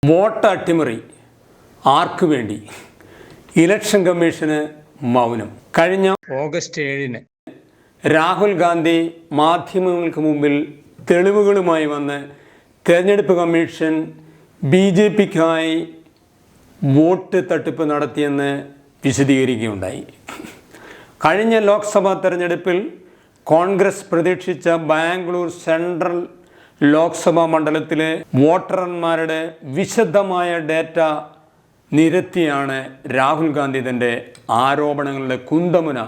Vote അട്ടിമറി ആർക്കു വേണ്ടി? ഇലക്ഷൻ കമ്മീഷന് മൗനം. കഴിഞ്ഞ ഓഗസ്റ്റ് 7-ന് രാഹുൽ ഗാന്ധി മാധ്യമങ്ങൾക്ക് മുമ്പിൽ തെളിവുകളുമായി വന്ന് തെരഞ്ഞെടുപ്പ് കമ്മീഷൻ BJPക്കായി വോട്ട് തട്ടിപ്പ് നടത്തിയെന്ന് വിശദീകരിക്കുകയുണ്ടായി. കഴിഞ്ഞ ലോക്സഭാ തെരഞ്ഞെടുപ്പിൽ കോൺഗ്രസ് പ്രതീക്ഷിച്ച ബാംഗ്ലൂർ സെൻട്രൽ ലോക്സഭാ മണ്ഡലത്തിലെ വോട്ടർമാരുടെ വിശദമായ ഡേറ്റ നിരത്തിയാണ് രാഹുൽ ഗാന്ധി തൻ്റെ ആരോപണങ്ങളുടെ കുന്തമുന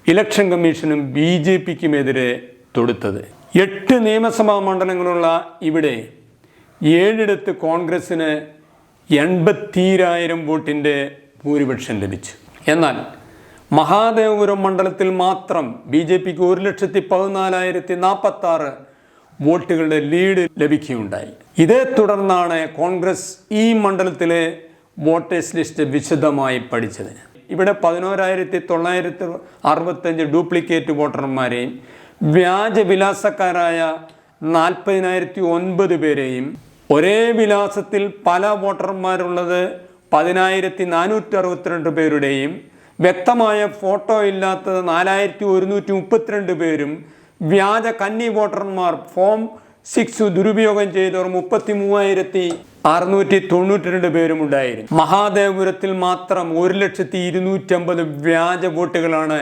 ഇലക്ഷൻ കമ്മീഷനും BJPക്കുമെതിരെ തൊടുത്തത്. 8 നിയമസഭാ മണ്ഡലങ്ങളുള്ള ഇവിടെ 7ഇടത്ത് കോൺഗ്രസ്സിന് 80,000 വോട്ടിൻ്റെ ഭൂരിപക്ഷം ലഭിച്ചു. എന്നാൽ മഹാദേവപുരം മണ്ഡലത്തിൽ മാത്രം BJPക്ക് 1,14,046 വോട്ടുകളുടെ ലീഡ് ലഭിക്കുകയുണ്ടായി. ഇതേ തുടർന്നാണ് കോൺഗ്രസ് ഈ മണ്ഡലത്തിലെ വോട്ടേഴ്സ് ലിസ്റ്റ് വിശദമായി പഠിച്ചത്. ഇവിടെ 11,965 ഡ്യൂപ്ലിക്കേറ്റ് വോട്ടർമാരെയും വ്യാജ വിലാസക്കാരായ 40,009 പേരെയും ഒരേ വിലാസത്തിൽ പല വോട്ടർമാരുള്ളത് 10,462 പേരുടെയും വ്യക്തമായ ഫോട്ടോ ഇല്ലാത്തത് 4,132 പേരും വ്യാജ കന്നി വോട്ടർമാർ ഫോം 6 ദുരുപയോഗം ചെയ്തവർ 33,692 പേരും ഉണ്ടായിരുന്നു. മഹാദേവപുരത്തിൽ മാത്രം 1,250,000 വ്യാജ വോട്ടുകളാണ്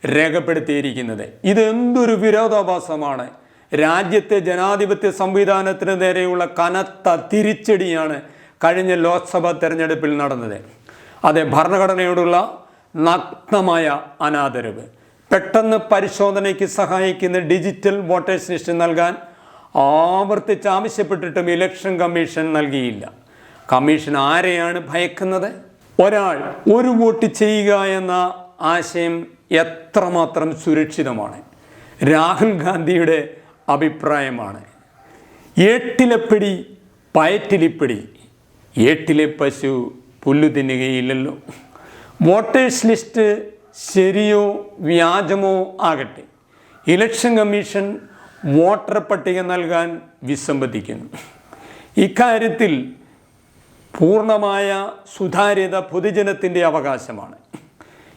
രേഖപ്പെടുത്തിയിരിക്കുന്നത്. ഇത് എന്തൊരു വിരോധാഭാസമാണ്! രാജ്യത്തെ ജനാധിപത്യ സംവിധാനത്തിന് നേരെയുള്ള കനത്ത തിരിച്ചടിയാണ് കഴിഞ്ഞ ലോക്സഭാ തെരഞ്ഞെടുപ്പിൽ നടന്നത്. അതെ, ഭരണഘടനയോടുള്ള നഗ്നമായ അനാദരവ്. പെട്ടെന്ന് പരിശോധനയ്ക്ക് സഹായിക്കുന്ന ഡിജിറ്റൽ വോട്ടേഴ്സ് ലിസ്റ്റ് നൽകാൻ ആവർത്തിച്ച് ആവശ്യപ്പെട്ടിട്ടും ഇലക്ഷൻ കമ്മീഷൻ നൽകിയില്ല. കമ്മീഷൻ ആരെയാണ് ഭയക്കുന്നത്? ഒരാൾ ഒരു വോട്ട് ചെയ്യുക എന്ന ആശയം എത്രമാത്രം സുരക്ഷിതമാണ്? രാഹുൽ ഗാന്ധിയുടെ അഭിപ്രായമാണ്. ഏട്ടിലെപ്പിടി പയറ്റിലിപ്പിടി, ഏട്ടിലെ പശു പുല്ലു തിന്നുകയില്ലല്ലോ. വോട്ടേഴ്സ് ലിസ്റ്റ് ശരിയോ വ്യാജമോ ആകട്ടെ, ഇലക്ഷൻ കമ്മീഷൻ വോട്ടർ പട്ടിക നൽകാൻ വിസമ്മതിക്കുന്നു. ഇക്കാര്യത്തിൽ പൂർണ്ണമായ സുതാര്യത പൊതുജനത്തിൻ്റെ അവകാശമാണ്.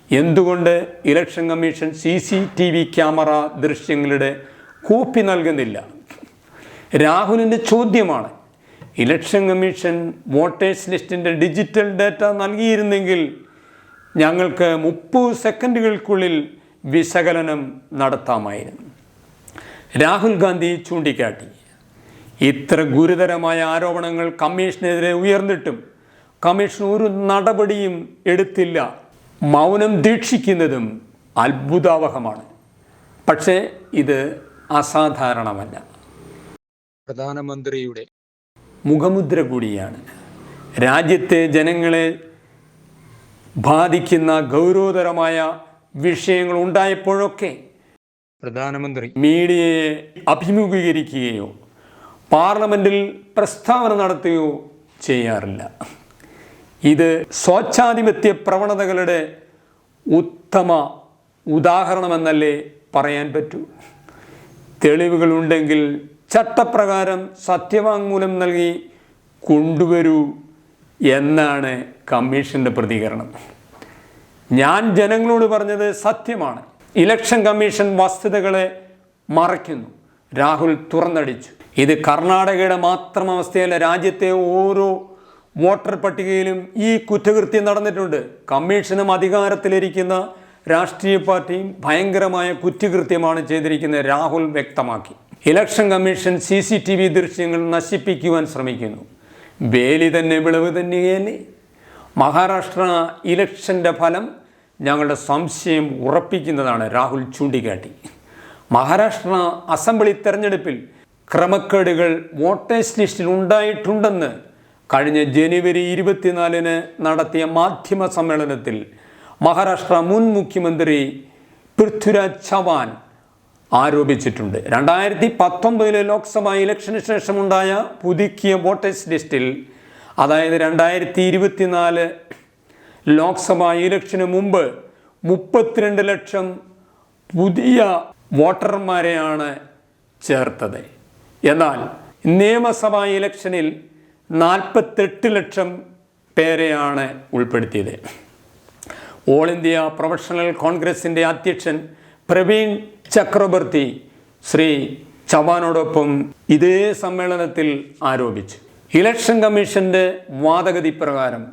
എന്തുകൊണ്ട് ഇലക്ഷൻ കമ്മീഷൻ CCTV ക്യാമറ ദൃശ്യങ്ങളുടെ കോപ്പി നൽകുന്നില്ല? രാഹുലിൻ്റെ ചോദ്യമാണ്. ഇലക്ഷൻ കമ്മീഷൻ വോട്ടേഴ്സ് ലിസ്റ്റിൻ്റെ ഡിജിറ്റൽ ഡാറ്റ നൽകിയിരുന്നെങ്കിൽ ഞങ്ങൾക്ക് 30 സെക്കൻഡുകൾക്കുള്ളിൽ വിശകലനം നടത്താമായിരുന്നു. രാഹുൽ ഗാന്ധി ചൂണ്ടിക്കാട്ടി. ഇത്ര ഗുരുതരമായ ആരോപണങ്ങൾ കമ്മീഷനെതിരെ ഉയർന്നിട്ടും കമ്മീഷൻ ഒരു നടപടിയും എടുത്തില്ല. മൗനം ദീക്ഷിക്കുന്നതും അത്ഭുതാവഹമാണ്. പക്ഷേ ഇത് അസാധാരണമല്ല. പ്രധാനമന്ത്രിയുടെ മുഖമുദ്ര കൂടിയാണ്. രാജ്യത്തെ ജനങ്ങളെ ബാധിക്കുന്ന ഗൗരവതരമായ വിഷയങ്ങൾ ഉണ്ടായപ്പോഴൊക്കെ പ്രധാനമന്ത്രി മീഡിയയെ അഭിമുഖീകരിക്കുകയോ പാർലമെൻറ്റിൽ പ്രസ്താവന നടത്തുകയോ ചെയ്യാറില്ല. ഇത് സ്വേച്ഛാധിപത്യ പ്രവണതകളുടെ ഉത്തമ ഉദാഹരണമെന്നല്ലേ പറയാൻ പറ്റൂ? തെളിവുകളുണ്ടെങ്കിൽ ചട്ടപ്രകാരം സത്യവാങ്മൂലം നൽകി കൊണ്ടുവരൂ എന്നാണ് കമ്മീഷൻ്റെ പ്രതികരണം. ഞാൻ ജനങ്ങളോട് പറഞ്ഞത് സത്യമാണ്. ഇലക്ഷൻ കമ്മീഷൻ വസ്തുതകളെ മറയ്ക്കുന്നു. രാഹുൽ തുറന്നടിച്ചു. ഇത് കർണാടകയുടെ മാത്രം അവസ്ഥയല്ല. രാജ്യത്തെ ഓരോ വോട്ടർ പട്ടികയിലും ഈ കുറ്റകൃത്യം നടന്നിട്ടുണ്ട്. കമ്മീഷനും അധികാരത്തിലിരിക്കുന്ന രാഷ്ട്രീയ പാർട്ടിയും ഭയങ്കരമായ കുറ്റകൃത്യമാണ് ചെയ്തിരിക്കുന്നത്. രാഹുൽ വ്യക്തമാക്കി. ഇലക്ഷൻ കമ്മീഷൻ CCTV ദൃശ്യങ്ങൾ നശിപ്പിക്കുവാൻ ശ്രമിക്കുന്നു. വേലി തന്നെ വിളവ് തന്നെയല്ലേ? മഹാരാഷ്ട്ര ഇലക്ഷൻ്റെ ഫലം ഞങ്ങളുടെ സംശയം ഉറപ്പിക്കുന്നതാണ്, രാഹുൽ ചൂണ്ടിക്കാട്ടി. മഹാരാഷ്ട്ര അസംബ്ലി തെരഞ്ഞെടുപ്പിൽ ക്രമക്കേടുകൾ വോട്ടേഴ്സ് ലിസ്റ്റിൽ ഉണ്ടായിട്ടുണ്ടെന്ന് കഴിഞ്ഞ ജനുവരി 24-ന് നടത്തിയ മാധ്യമ സമ്മേളനത്തിൽ മഹാരാഷ്ട്ര മുൻ മുഖ്യമന്ത്രി പൃഥ്വിരാജ് ചവാൻ ആരോപിച്ചിട്ടുണ്ട്. 2019 ലോക്സഭാ ഇലക്ഷന് ശേഷമുണ്ടായ പുതുക്കിയ വോട്ടേഴ്സ് ലിസ്റ്റിൽ, അതായത് 2024 ലോക്സഭാ ഇലക്ഷന് മുമ്പ് 32 ലക്ഷം പുതിയ വോട്ടർമാരെയാണ് ചേർത്തത്. എന്നാൽ നിയമസഭാ ഇലക്ഷനിൽ 48 ലക്ഷം പേരെയാണ് ഉൾപ്പെടുത്തിയത്. ഓൾ ഇന്ത്യ പ്രൊഫഷണൽ കോൺഗ്രസിൻ്റെ അധ്യക്ഷൻ പ്രവീൺ ചക്രബർത്തി ശ്രീ ചവാനോടൊപ്പം ഇതേ സമ്മേളനത്തിൽ ആരോപിച്ചു. ഇലക്ഷൻ കമ്മീഷന്റെ വാദഗതി പ്രകാരം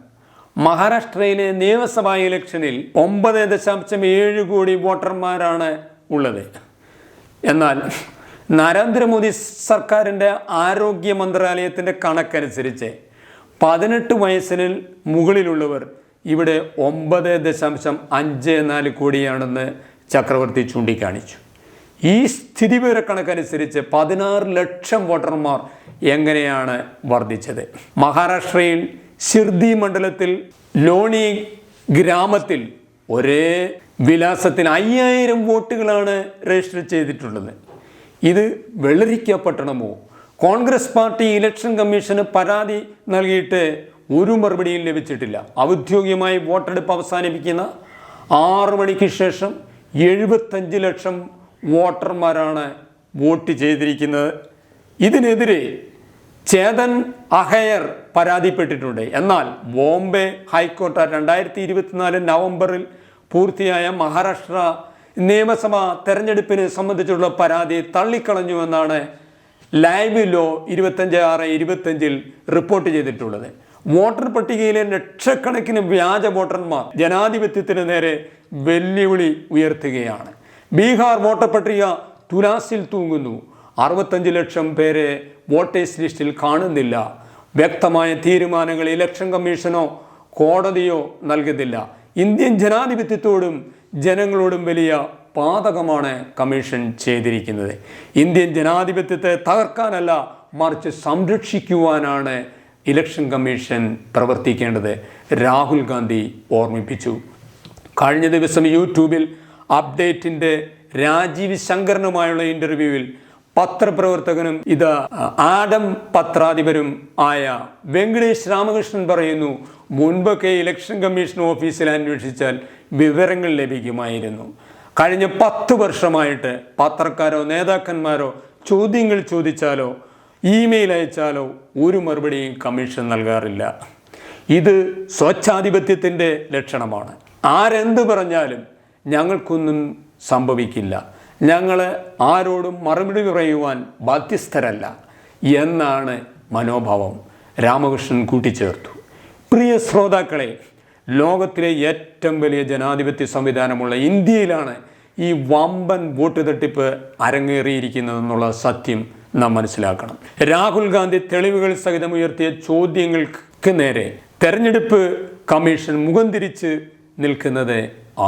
മഹാരാഷ്ട്രയിലെ നിയമസഭാ ഇലക്ഷനിൽ 9.7 കോടി വോട്ടർമാരാണ് ഉള്ളത്. എന്നാൽ നരേന്ദ്രമോദി സർക്കാരിൻ്റെ ആരോഗ്യ മന്ത്രാലയത്തിൻ്റെ കണക്കനുസരിച്ച് 18 വയസ്സിന് മുകളിലുള്ളവർ ഇവിടെ 9.54 കോടിയാണെന്ന് ചക്രവർത്തി ചൂണ്ടിക്കാണിച്ചു. ഈ സ്ഥിതിവിവരക്കണക്കനുസരിച്ച് 16 ലക്ഷം വോട്ടർമാർ എങ്ങനെയാണ് വർദ്ധിച്ചത്? മഹാരാഷ്ട്രയിൽ ഷിർദി മണ്ഡലത്തിൽ ലോണി ഗ്രാമത്തിൽ ഒരേ വിലാസത്തിൽ 5000 വോട്ടുകളാണ് രജിസ്റ്റർ ചെയ്തിട്ടുള്ളത്. ഇത് വെള്ളരിക്ക പട്ടണമോ? കോൺഗ്രസ് പാർട്ടി ഇലക്ഷൻ കമ്മീഷന് പരാതി നൽകിയിട്ട് ഒരു മറുപടിയും ലഭിച്ചിട്ടില്ല. ഔദ്യോഗികമായി വോട്ടെടുപ്പ് അവസാനിപ്പിക്കുന്ന 6 മണിക്ക് ശേഷം 75 ലക്ഷം വോട്ടർമാരാണ് വോട്ട് ചെയ്തിരിക്കുന്നത്. ഇതിനെതിരെ ചേതൻ അഹയർ പരാതിപ്പെട്ടിട്ടുണ്ട്. എന്നാൽ ബോംബെ ഹൈക്കോർട്ട് 2024 നവംബറിൽ പൂർത്തിയായ മഹാരാഷ്ട്ര നിയമസഭാ തെരഞ്ഞെടുപ്പിനെ സംബന്ധിച്ചുള്ള പരാതി തള്ളിക്കളഞ്ഞുവെന്നാണ് ലൈവ് ലോ 25/25 റിപ്പോർട്ട് ചെയ്തിട്ടുള്ളത്. വോട്ടർ പട്ടികയിലെ ലക്ഷക്കണക്കിന് വ്യാജ വോട്ടർമാർ ജനാധിപത്യത്തിന് നേരെ വെല്ലുവിളി ഉയർത്തുകയാണ്. ബീഹാർ വോട്ടർ പട്ടിക തുലാസിൽ തൂങ്ങുന്നു. 65 ലക്ഷം പേരെ വോട്ടേഴ്സ് ലിസ്റ്റിൽ കാണുന്നില്ല. വ്യക്തമായ തീരുമാനങ്ങൾ ഇലക്ഷൻ കമ്മീഷനോ കോടതിയോ നൽകുന്നില്ല. ഇന്ത്യൻ ജനാധിപത്യത്തോടും ജനങ്ങളോടും വലിയ പാതകമാണ് കമ്മീഷൻ ചെയ്തിരിക്കുന്നത്. ഇന്ത്യൻ ജനാധിപത്യത്തെ തകർക്കാനല്ല, മറിച്ച് സംരക്ഷിക്കുവാനാണ് ഇലക്ഷൻ കമ്മീഷൻ പ്രവർത്തിക്കേണ്ടത്. രാഹുൽ ഗാന്ധി ഓർമ്മിപ്പിച്ചു. കഴിഞ്ഞ ദിവസം യൂട്യൂബിൽ അപ്ഡേറ്റിൻ്റെ രാജീവ് ശങ്കറിനുമായുള്ള ഇൻ്റർവ്യൂവിൽ പത്രപ്രവർത്തകനും ആഡം പത്രാധിപരും ആയ വെങ്കടേഷ് രാമകൃഷ്ണൻ പറയുന്നു, മുൻപൊക്കെ ഇലക്ഷൻ കമ്മീഷൻ ഓഫീസിൽ അന്വേഷിച്ചാൽ വിവരങ്ങൾ ലഭിക്കുമായിരുന്നു. കഴിഞ്ഞ 10 വർഷമായിട്ട് പത്രക്കാരോ നേതാക്കന്മാരോ ചോദ്യങ്ങൾ ചോദിച്ചാലോ ഇമെയിൽ അയച്ചാലോ ഒരു മറുപടിയും കമ്മീഷൻ നൽകാറില്ല. ഇത് സ്വച്ഛാധിപത്യത്തിൻ്റെ ലക്ഷണമാണ്. ആരെന്ത് പറഞ്ഞാലും ഞങ്ങൾക്കൊന്നും സംഭവിക്കില്ല, ഞങ്ങൾ ആരോടും മറുപടി പറയുവാൻ ബാധ്യസ്ഥരല്ല എന്നാണ് മനോഭാവം. രാമകൃഷ്ണൻ കൂട്ടിച്ചേർത്തു. പ്രിയ ശ്രോതാക്കളെ, ലോകത്തിലെ ഏറ്റവും വലിയ ജനാധിപത്യ സംവിധാനമുള്ള ഇന്ത്യയിലാണ് ഈ വമ്പൻ വോട്ട് തട്ടിപ്പ് അരങ്ങേറിയിരിക്കുന്നതെന്നുള്ള സത്യം നാം മനസ്സിലാക്കണം. രാഹുൽ ഗാന്ധി തെളിവുകൾ സഹിതം ഉയർത്തിയ ചോദ്യങ്ങൾക്ക് നേരെ തെരഞ്ഞെടുപ്പ് കമ്മീഷൻ മുഖം തിരിച്ച് നിൽക്കുന്നത്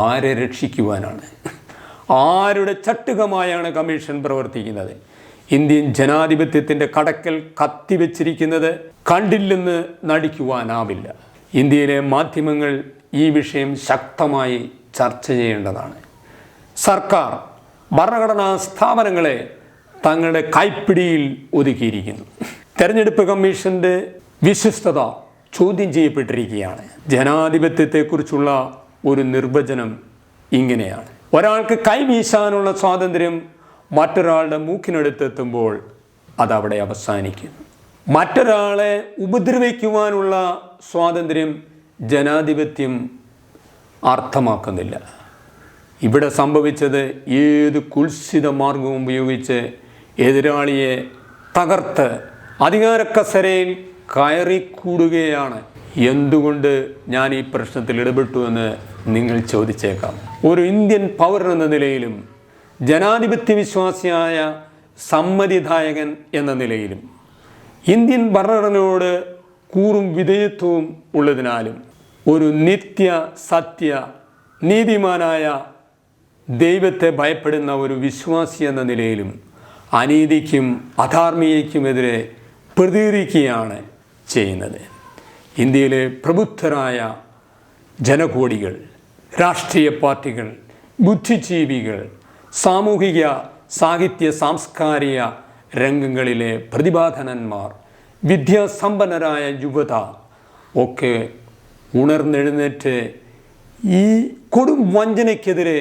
ആരെ രക്ഷിക്കുവാനാണ്? ആരുടെ ചട്ടുകമായാണ് കമ്മീഷൻ പ്രവർത്തിക്കുന്നത്? ഇന്ത്യൻ ജനാധിപത്യത്തിൻ്റെ കടക്കൽ കത്തിവെച്ചിരിക്കുന്നത് കണ്ടില്ലെന്ന് നടിക്കുവാനാവില്ല. ഇന്ത്യയിലെ മാധ്യമങ്ങൾ ഈ വിഷയം ശക്തമായി ചർച്ച ചെയ്യേണ്ടതാണ്. സർക്കാർ ഭരണഘടനാ സ്ഥാപനങ്ങളെ തങ്ങളുടെ കൈപ്പിടിയിൽ ഒതുക്കിയിരിക്കുന്നു. തെരഞ്ഞെടുപ്പ് കമ്മീഷൻ്റെ വിശ്വസ്തത ചോദ്യം ചെയ്യപ്പെട്ടിരിക്കുകയാണ്. ജനാധിപത്യത്തെക്കുറിച്ചുള്ള ഒരു നിർവചനം ഇങ്ങനെയാണ്: ഒരാൾക്ക് കൈവീശാനുള്ള സ്വാതന്ത്ര്യം മറ്റൊരാളുടെ മൂക്കിനടുത്തെത്തുമ്പോൾ അതവിടെ അവസാനിക്കുന്നു. മറ്റൊരാളെ ഉപദ്രവിക്കുവാനുള്ള സ്വാതന്ത്ര്യം ജനാധിപത്യം അർത്ഥമാക്കുന്നില്ല. ഇവിടെ സംഭവിച്ചത് ഏത് കുൽസിത മാർഗവും ഉപയോഗിച്ച് എതിരാളിയെ തകർത്ത് അധികാരക്കസരയിൽ കയറിക്കൂടുകയാണ്. എന്തുകൊണ്ട് ഞാൻ ഈ പ്രശ്നത്തിൽ ഇടപെട്ടു എന്ന് നിങ്ങൾ ചോദിച്ചേക്കാം. ഒരു ഇന്ത്യൻ പൗരൻ എന്ന നിലയിലും ജനാധിപത്യ വിശ്വാസിയായ സമ്മതിദായകൻ എന്ന നിലയിലും ഇന്ത്യൻ ഭരണഘടനയോട് കൂറും വിധേയത്വവും ഉള്ളതിനാലും ഒരു നിത്യ സത്യ നീതിമാനായ ദൈവത്തെ ഭയപ്പെടുന്ന ഒരു വിശ്വാസി എന്ന നിലയിലും അനീതിക്കും അധാർമികയ്ക്കുമെതിരെ പ്രതികരിക്കുകയാണ് ചെയ്യുന്നത്. ഇന്ത്യയിലെ പ്രബുദ്ധരായ ജനകോടികൾ, രാഷ്ട്രീയ പാർട്ടികൾ, ബുദ്ധിജീവികൾ, സാമൂഹിക സാഹിത്യ സാംസ്കാരിക രംഗങ്ങളിലെ പ്രതിഭാധനന്മാർ, വിദ്യാസമ്പന്നരായ യുവത ഒക്കെ ഉണർന്നെഴുന്നേറ്റ് ഈ കൊടും വഞ്ചനയ്ക്കെതിരെ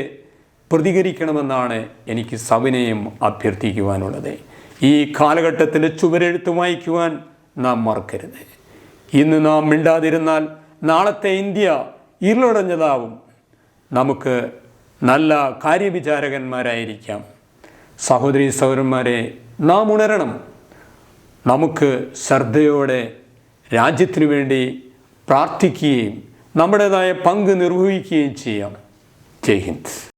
പ്രതികരിക്കണമെന്നാണ് എനിക്ക് സവിനയം അഭ്യർത്ഥിക്കുവാനുള്ളത്. ഈ കാലഘട്ടത്തിൻ്റെ ചുവരെഴുത്ത് വായിക്കുവാൻ നാം മറക്കരുത്. ഇന്ന് നാം മിണ്ടാതിരുന്നാൽ നാളത്തെ ഇന്ത്യ ഇരുളടഞ്ഞതാവും. നമുക്ക് നല്ല കാര്യവിചാരകന്മാരായിരിക്കാം. സഹോദരീ സഹോദരന്മാരെ, നാം ഉണരണം. നമുക്ക് ശ്രദ്ധയോടെ രാജ്യത്തിനു വേണ്ടി പ്രാർത്ഥിക്കുകയും നമ്മുടേതായ പങ്ക് നിർവഹിക്കുകയും ചെയ്യാം. ജയ് ഹിന്ദ്.